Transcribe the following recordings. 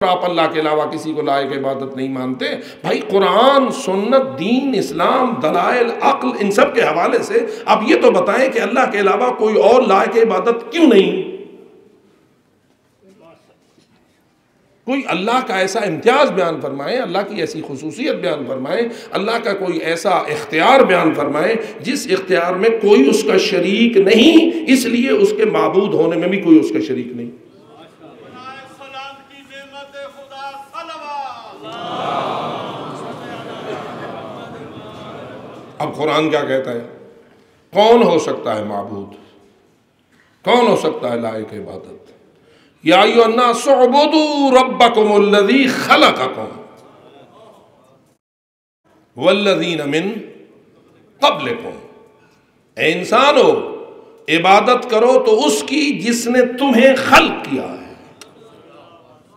آپ اللہ کے علاوہ کسی کو لائق عبادت نہیں مانتے. بھائی قرآن، سنت، دین، اسلام، دلائل، عقل، ان سب کے حوالے سے اب یہ تو بتائیں کہ اللہ کے علاوہ کوئی اور لائق عبادت کیوں نہیں؟ کوئی اللہ کا ایسا امتیاز بیان فرمائے، اللہ کی ایسی خصوصیت بیان فرمائے، اللہ کا کوئی ایسا اختیار بیان فرمائے جس اختیار میں کوئی اس کا شریک نہیں، اس لیے اس کے معبود ہونے میں بھی کوئی اس کا شریک نہیں. اب قرآن کیا کہتا ہے؟ کون ہو سکتا ہے معبود؟ کون ہو سکتا ہے لائق عبادت؟ یا ایھا الناس اعبدوا ربکم الذی خلقکم والذین من قبلکم. اے انسانو، عبادت کرو تو اس کی جس نے تمہیں خلق کیا ہے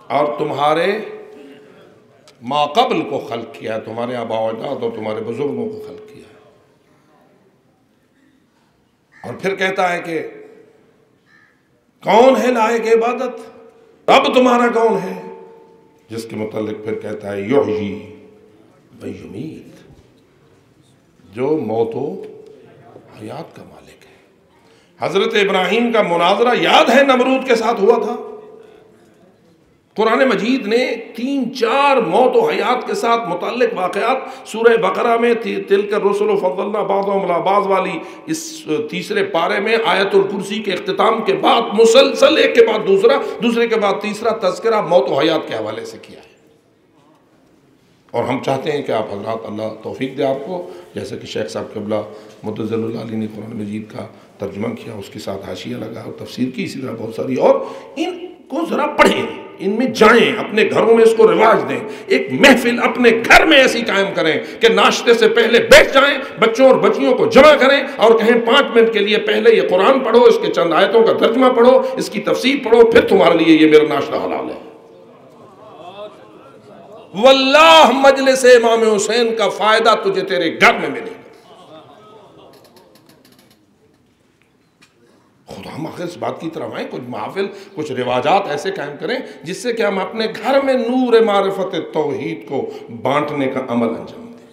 اور تمہارے ما قبل کو خلق کیا ہے، تمہارے آباء و اجداد اور تمہارے بزرگوں کو خلق کیا ہے. اور پھر کہتا ہے کہ کون ہے لائق عبادت؟ رب تمہارا کون ہے؟ جس کے متعلق پھر کہتا ہے یحیی و یمیت، جو موت و حیات کا مالک ہے. حضرت ابراہیم کا مناظرہ یاد ہے نمرود کے ساتھ ہوا تھا. قرآن مجید نے 3-4 موت و حیات کے ساتھ متعلق واقعات سورہ بقرہ میں تلک الرسل فضلنا بعضهم علی بعض والی اس تیسرے پارے میں آیت الکرسی کے اختتام کے بعد مسلسل ایک کے بعد دوسرا، دوسرے کے بعد تیسرا تذکرہ موت و حیات کے حوالے سے کیا ہے. اور ہم چاہتے ہیں کہ آپ حضرات، اللہ توفیق دے آپ کو، جیسے کہ شیخ صاحب قبلہ متضل اللہ علیہ نے قرآن مجید کا ترجمہ کیا، اس کے ساتھ حاشیہ لگا اور تفسیر کی، اسی طرح بہت ساری، اور ان کو ذرا پڑھیں، ان میں جائیں، اپنے گھروں میں اس کو رواج دیں. ایک محفل اپنے گھر میں ایسی قائم کریں کہ ناشتے سے پہلے بیٹھ جائیں، بچوں اور بچیوں کو جمع کریں اور کہیں 5 منٹ کے لیے پہلے یہ قرآن پڑھو، اس کے چند آیتوں کا ترجمہ پڑھو، اس کی تفسیر پڑھو، پھر تمہارے لیے یہ میرا ناشتہ حلال ہے. واللہ مجلس امام حسین کا فائدہ تجھے تیرے گھر میں ملے گا. خدا ہم آخر اس بات کی طرف آئیں، کچھ محافل، کچھ رواجات ایسے قائم کریں جس سے کہ ہم اپنے گھر میں نور معرفت توحید کو بانٹنے کا عمل انجام دیں.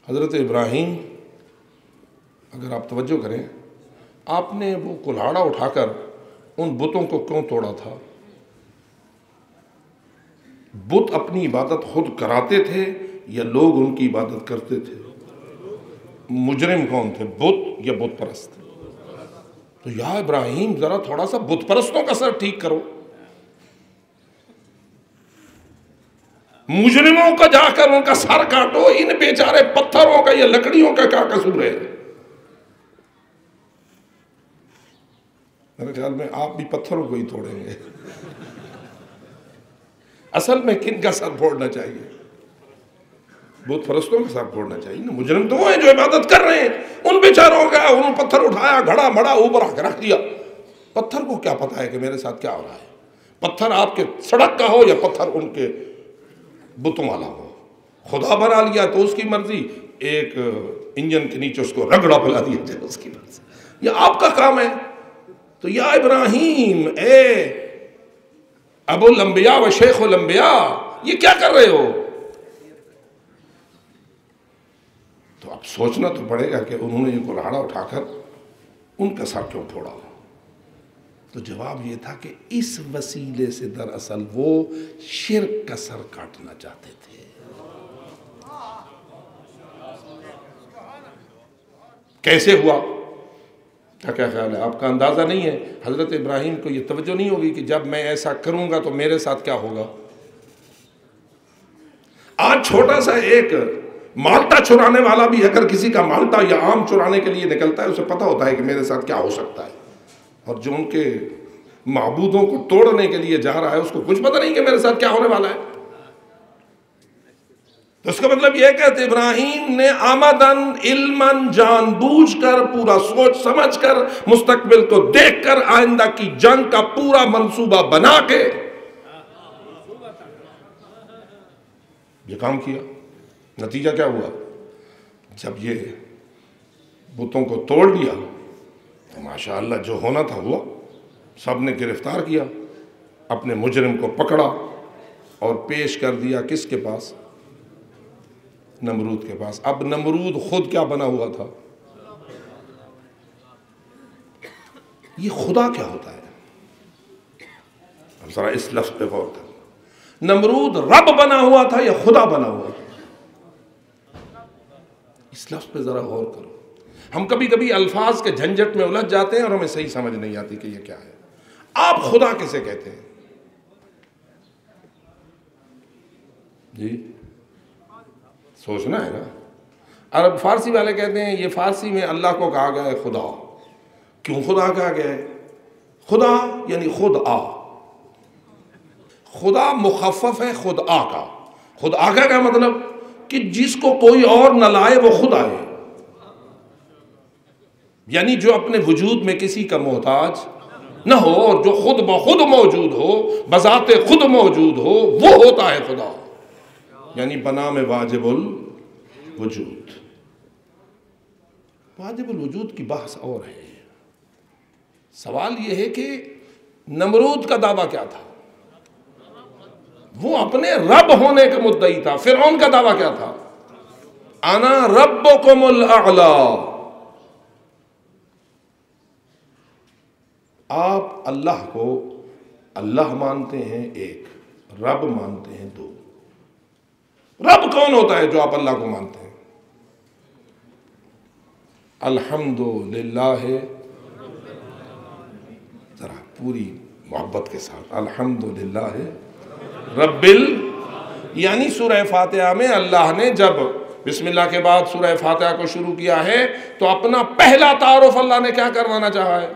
حضرت ابراہیم، اگر آپ توجہ کریں، آپ نے وہ کلہاڑا اٹھا کر ان بتوں کو کیوں توڑا تھا؟ بت اپنی عبادت خود کراتے تھے یا لوگ ان کی عبادت کرتے تھے؟ مجرم کون تھے، بت یا بت پرست؟ تو یا ابراہیم ذرا تھوڑا سا بت پرستوں کا سر ٹھیک کرو. مجرموں کا جا کر ان کا سر کاٹو، ان بیچارے پتھروں کا یا لکڑیوں کا کیا قصور ہے؟ میرے خیال میں آپ بھی پتھروں کو ہی توڑیں گے. اصل میں کن کا سر پھوڑنا چاہیے؟ بت پرستوں کا سر پھوڑنا چاہیے نا. مجرم تو وہ ہیں جو عبادت کر رہے ہیں، ان بیچاروں کا انہوں نے پتھر اٹھایا، گھڑا مڑا اوپر آ کے رکھ دیا. پتھر کو کیا پتا ہے کہ میرے ساتھ کیا ہو رہا ہے؟ پتھر آپ کے سڑک کا ہو یا پتھر ان کے بتوں والا ہو، خدا بنا لیا تو اس کی مرضی، ایک انجن کے نیچے اس کو رگڑا پلا دیا جائے اس کی مرضی، یہ آپ کا کام ہے. تو یا ابراہیم، اے ابو الانبیاء و شیخ الانبیاء، یہ کیا کر رہے ہو؟ تو اب سوچنا تو پڑے گا کہ انہوں نے یہ کلہاڑا اٹھا کر ان کا سر کیوں پھوڑا. تو جواب یہ تھا کہ اس وسیلے سے دراصل وہ شرک کا سر کاٹنا چاہتے تھے. کیسے ہوا؟ کیا خیال ہے؟ آپ کا اندازہ نہیں ہے؟ حضرت ابراہیم کو یہ توجہ نہیں ہوگی کہ جب میں ایسا کروں گا تو میرے ساتھ کیا ہوگا. آج چھوٹا سا ایک مالٹا چرانے والا بھی اگر کسی کا مالٹا یا آم چرانے کے لیے نکلتا ہے، اسے پتہ ہوتا ہے کہ میرے ساتھ کیا ہو سکتا ہے. اور جو ان کے معبودوں کو توڑنے کے لیے جا رہا ہے اس کو کچھ پتہ نہیں کہ میرے ساتھ کیا ہونے والا ہے. تو اس کا مطلب یہ کہ ابراہیم نے آمدن علماً جان بوجھ کر، پورا سوچ سمجھ کر، مستقبل کو دیکھ کر، آئندہ کی جنگ کا پورا منصوبہ بنا کے یہ کام کیا. نتیجہ کیا ہوا؟ جب یہ بتوں کو توڑ لیا تو ماشاءاللہ جو ہونا تھا ہوا، سب نے گرفتار کیا. اپنے مجرم کو پکڑا اور پیش کر دیا کس کے پاس؟ نمرود کے پاس۔ اب نمرود خود کیا بنا ہوا تھا؟ یہ خدا کیا ہوتا ہے؟ اب ذرا اس لفظ پہ غور کرو، نمرود رب بنا ہوا تھا یا خدا بنا ہوا تھا؟ اس لفظ پہ ذرا غور کرو۔ ہم کبھی کبھی الفاظ کے جھنجٹ میں الجھ جاتے ہیں اور ہمیں صحیح سمجھ نہیں آتی کہ یہ کیا ہے۔ آپ خدا کسے کہتے ہیں؟ جی سوچنا ہے نا۔ عرب فارسی والے کہتے ہیں یہ فارسی میں اللہ کو کہا گیا ہے خدا۔ کیوں خدا کہا گیا ہے؟ خدا یعنی خود آ، خدا مخفف ہے خود آ کا۔ خود آ کا کیا مطلب؟ کہ جس کو کوئی اور نہ لائے وہ خود آئے، یعنی جو اپنے وجود میں کسی کا محتاج نہ ہو اور جو خود بخود موجود ہو، بذات خود موجود ہو، وہ ہوتا ہے خدا، یعنی بنام واجب الوجود۔ واجب الوجود کی بحث اور ہے۔ سوال یہ ہے کہ نمرود کا دعویٰ کیا تھا؟ وہ اپنے رب ہونے کا مدعی تھا۔ فرعون کا دعویٰ کیا تھا؟ انا ربکم الاعلی۔ آپ اللہ کو اللہ مانتے ہیں ایک، رب مانتے ہیں دو۔ رب کون ہوتا ہے جو آپ اللہ کو مانتے ہیں؟ الحمدللہ، ذرا پوری محبت کے ساتھ، الحمدللہ رب یعنی سورہ فاتحہ میں اللہ نے جب بسم اللہ کے بعد سورہ فاتحہ کو شروع کیا ہے تو اپنا پہلا تعارف اللہ نے کیا کروانا چاہا ہے؟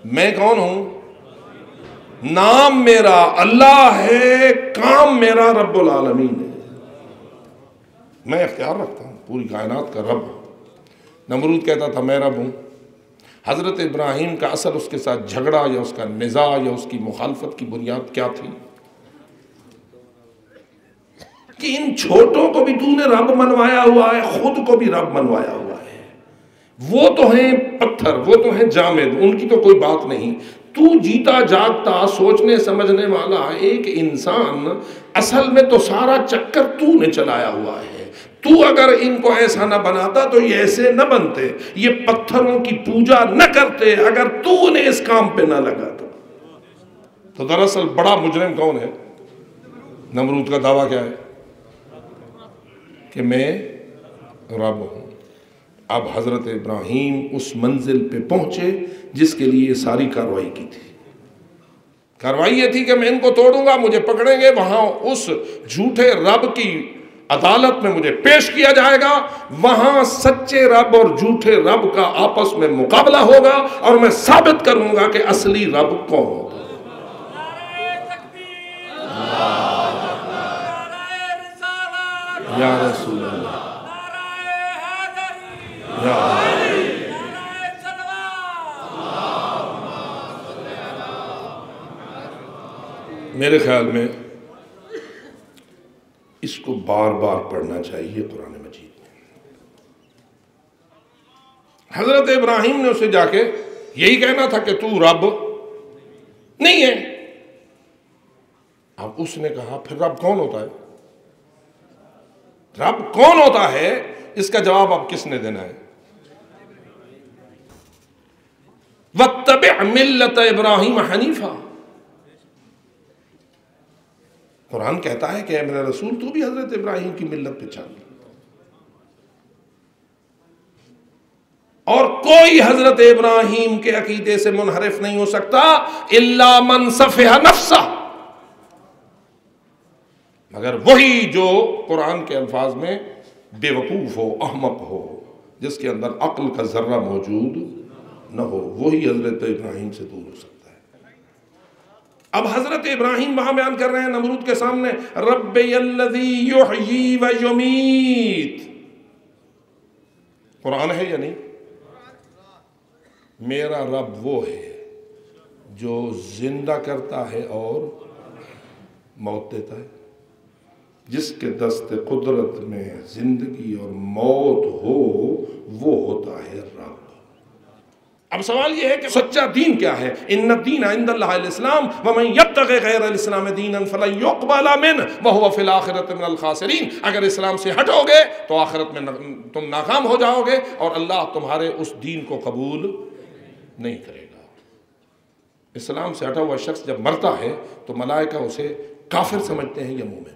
میں کون ہوں؟ نام میرا اللہ ہے، کام میرا رب العالمین ہے۔ میں اختیار رکھتا ہوں پوری کائنات کا رب۔ نمرود کہتا تھا میں رب ہوں۔ حضرت ابراہیم کا اصل اس کے ساتھ جھگڑا یا اس کا نزاع یا اس کی مخالفت کی بنیاد کیا تھی؟ کہ ان چھوٹوں کو بھی تو نے رب منوایا ہوا ہے، خود کو بھی رب منوایا ہوا ہے۔ وہ تو ہیں پتھر، وہ تو ہیں جامد، ان کی تو کوئی بات نہیں۔ تو جیتا جاگتا سوچنے سمجھنے والا ایک انسان، اصل میں تو سارا چکر تو نے چلایا ہوا ہے۔ تو اگر ان کو ایسا نہ بناتا تو یہ ایسے نہ بنتے، یہ پتھروں کی پوجا نہ کرتے اگر تو نے اس کام پہ نہ لگاتا۔ تو دراصل بڑا مجرم کون ہے؟ نمرود کا دعویٰ کیا ہے؟ کہ میں رب ہوں۔ اب حضرت ابراہیم اس منزل پہ پہنچے جس کے لیے ساری کاروائی کی تھی۔ کاروائی یہ تھی کہ میں ان کو توڑوں گا، مجھے پکڑیں گے، وہاں اس جھوٹے رب کی عدالت میں مجھے پیش کیا جائے گا، وہاں سچے رب اور جھوٹے رب کا آپس میں مقابلہ ہوگا اور میں ثابت کروں گا کہ اصلی رب کون ہوگا۔ یا رسول اللہ، میرے خیال میں اس کو بار بار پڑھنا چاہیے قرآن مجید میں۔ حضرت ابراہیم نے اسے جا کے یہی کہنا تھا کہ تو رب نہیں ہے۔ اب اس نے کہا پھر رب کون ہوتا ہے؟ رب کون ہوتا ہے اس کا جواب اب کس نے دینا ہے؟ وَاتَّبِعْ مِلَّةَ إِبْرَاهِيمَ حَنِيفًا۔ قرآن کہتا ہے کہ اے میرے رسول تو بھی حضرت ابراہیم کی ملت پہ چل، اور کوئی حضرت ابراہیم کے عقیدے سے منحرف نہیں ہو سکتا الا من صفح نفسہ، مگر وہی جو قرآن کے الفاظ میں بے وقوف ہو، احمق ہو، جس کے اندر عقل کا ذرہ موجود نہ ہو، وہی حضرت ابراہیم سے دور ہو سکتا ہے۔ اب حضرت ابراہیم وہاں بیان کر رہے ہیں نمرود کے سامنے، ربی الذی یحیی و یمیت۔ قرآن ہے یا نہیں؟ میرا رب وہ ہے جو زندہ کرتا ہے اور موت دیتا ہے، جس کے دست قدرت میں زندگی اور موت ہو وہ ہوتا ہے رب۔ اب سوال یہ ہے کہ سچا دین کیا ہے؟ ان الدین عند اللہ الاسلام ومن یبتغی غیر الاسلام دینا فلن یقبل منہ وہو فی الآخرۃ من الخاسرین۔ اگر اسلام سے ہٹو گے تو آخرت میں تم ناکام ہو جاؤ گے اور اللہ تمہارے اس دین کو قبول نہیں کرے گا۔ اسلام سے ہٹا ہوا شخص جب مرتا ہے تو ملائکہ اسے کافر سمجھتے ہیں یا مومن۔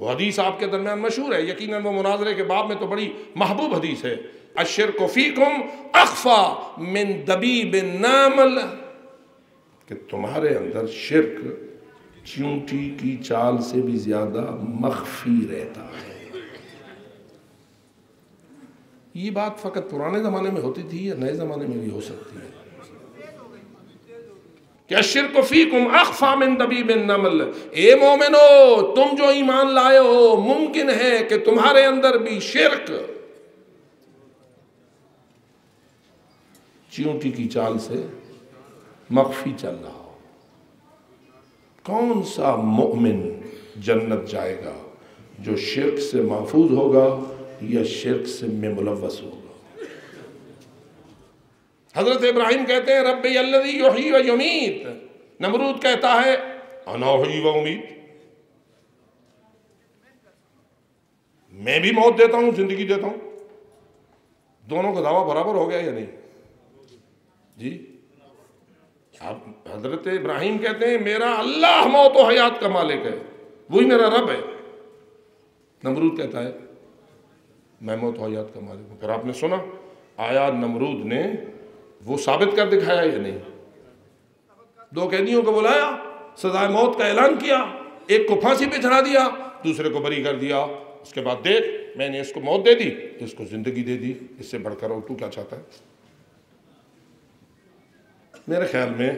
وہ حدیث آپ کے درمیان مشہور ہے، یقیناً وہ مناظرے کے باب میں تو بڑی محبوب حدیث ہے، الشرک فیکم اخفا من دبیب النمل، کہ تمہارے اندر شرک چیونٹی کی چال سے بھی زیادہ مخفی رہتا ہے۔ یہ بات فقط پرانے زمانے میں ہوتی تھی یا نئے زمانے میں بھی ہو سکتی ہے کہ الشرک فیکم اخفا من دبیب النمل، اے مومنو تم جو ایمان لائے ہو ممکن ہے کہ تمہارے اندر بھی شرک چیونٹی کی چال سے مخفی چل رہا ہو۔ کون سا مومن جنت جائے گا جو شرک سے محفوظ ہوگا یا شرک سے میں ملوث ہوگا؟ حضرت ابراہیم کہتے ہیں ربی الذی یحیی و یمیت، نمرود کہتا ہے انا احیی و امیت، میں بھی موت دیتا ہوں زندگی دیتا ہوں۔ دونوں کا دعویٰ برابر ہو گیا یا نہیں؟ جی اب حضرت ابراہیم کہتے ہیں میرا اللہ موت و حیات کا مالک ہے، وہی میرا رب ہے۔ نمرود کہتا ہے میں موت و حیات کا مالک ہوں۔ پھر آپ نے سنا آیا نمرود نے وہ ثابت کر دکھایا یا نہیں؟ دو قیدیوں کو بلایا، سزائے موت کا اعلان کیا، ایک کو پھانسی پہ چڑھا دیا، دوسرے کو بری کر دیا۔ اس کے بعد دیکھ میں نے اس کو موت دے دی، اس کو زندگی دے دی، اس سے بڑھ کر اور تو کیا چاہتا ہے؟ میرے خیال میں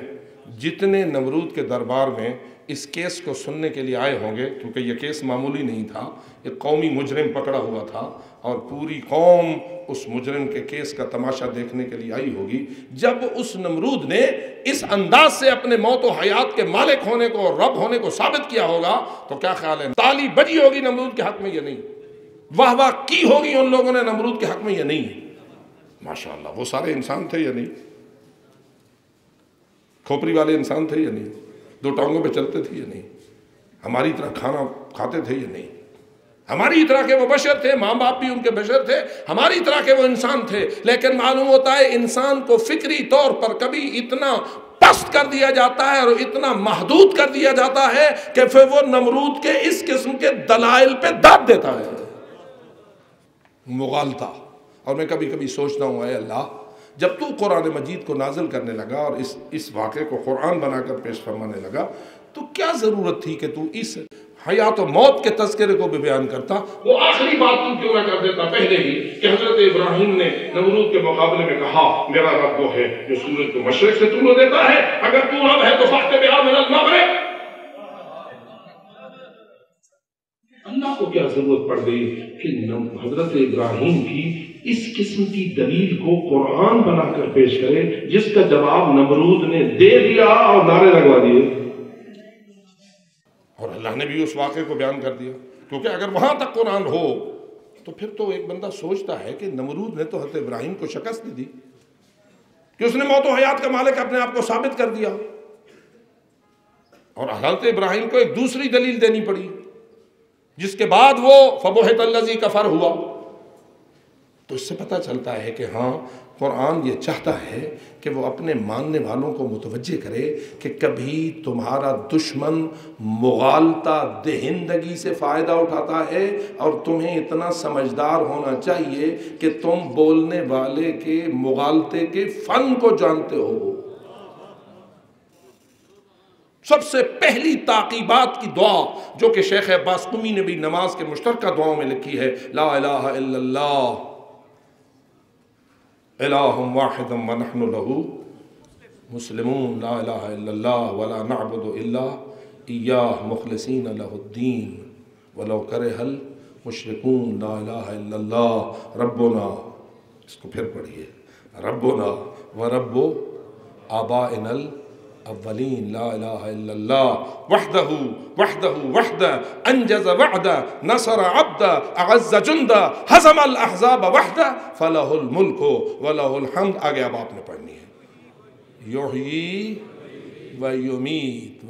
جتنے نمرود کے دربار میں اس کیس کو سننے کے لیے آئے ہوں گے، کیونکہ یہ کیس معمولی نہیں تھا، ایک قومی مجرم پکڑا ہوا تھا اور پوری قوم اس مجرم کے کیس کا تماشا دیکھنے کے لیے آئی ہوگی، جب اس نمرود نے اس انداز سے اپنے موت و حیات کے مالک ہونے کو اور رب ہونے کو ثابت کیا ہوگا تو کیا خیال ہے تالی بجی ہوگی نمرود کے حق میں یا نہیں؟ واہ واہ کی ہوگی ان لوگوں نے نمرود کے حق میں یا نہیں؟ ماشاءاللہ وہ سارے انسان تھے یا نہیں؟ کھوپڑی والے انسان تھے یا نہیں؟ دو ٹانگوں پہ چلتے تھے یا نہیں؟ ہماری طرح کھانا کھاتے تھے یا نہیں؟ ہماری طرح کے وہ بشر تھے، ماں باپ بھی ان کے بشر تھے، ہماری طرح کے وہ انسان تھے، لیکن معلوم ہوتا ہے انسان کو فکری طور پر کبھی اتنا پست کر دیا جاتا ہے اور اتنا محدود کر دیا جاتا ہے کہ پھر وہ نمرود کے اس قسم کے دلائل پہ داد دیتا ہے، مغالطہ۔ اور میں کبھی کبھی سوچتا ہوں اے اللہ جب تو قرآن مجید کو نازل کرنے لگا اور اس واقعے کو قرآن بنا کر پیش فرمانے لگا تو کیا ضرورت تھی کہ تو اس حیات و موت کے تذکرے کو بھی بیان کرتا؟ وہ آخری بات تو کیوں نہ کر دیتا پہلے ہی کہ حضرت ابراہیم نے نمرود کے مقابلے میں کہا میرا رب وہ ہے جو سورج کو مشرق سے طلوع دیتا ہے، اگر تو رب ہے تو فأت بہا من المغرب۔ اللہ کو کیا ضرورت پڑ گئی کہ حضرت ابراہیم کی اس قسم کی دلیل کو قرآن بنا کر پیش کرے جس کا جواب نمرود نے دے دیا اور نعرے لگوا دیے، اور اللہ نے بھی اس واقعے کو بیان کر دیا۔ کیونکہ اگر وہاں تک قرآن ہو تو پھر تو ایک بندہ سوچتا ہے کہ نمرود نے تو حضرت ابراہیم کو شکست دی کہ اس نے موت و حیات کا مالک اپنے آپ کو ثابت کر دیا، اور حضرت ابراہیم کو ایک دوسری دلیل دینی پڑی جس کے بعد وہ فبہت الذی کفر ہوا۔ تو اس سے پتہ چلتا ہے کہ ہاں قرآن یہ چاہتا ہے کہ وہ اپنے ماننے والوں کو متوجہ کرے کہ کبھی تمہارا دشمن مغالطہ دہندگی سے فائدہ اٹھاتا ہے اور تمہیں اتنا سمجھدار ہونا چاہیے کہ تم بولنے والے کے مغالطے کے فن کو جانتے ہو۔ سب سے پہلی تعقیبات کی دعا جو کہ شیخ عباس قمی نے بھی نماز کے مشترکہ دعاؤں میں لکھی ہے، لا الہ الا اللہ الہ واحد ونحن لہ مسلمون، لا الہ الا اللہ ولا نعبد الا ایاہ مخلصین لہ الدین ولو کرہ المشرکون، لا الہ الا اللہ ربنا، اس کو پھر پڑھیے، ربنا ورب آبائنا اولین لا الہ الا اللہ وحدہ وحدہ وحدہ انجز وعدہ نصر عبدہ اعز جندہ ہزم الاحزاب وحدہ فلہ الملک ولہ الحمد. آگے اب آپ نے پڑھنی ہے. یحیی و یمیت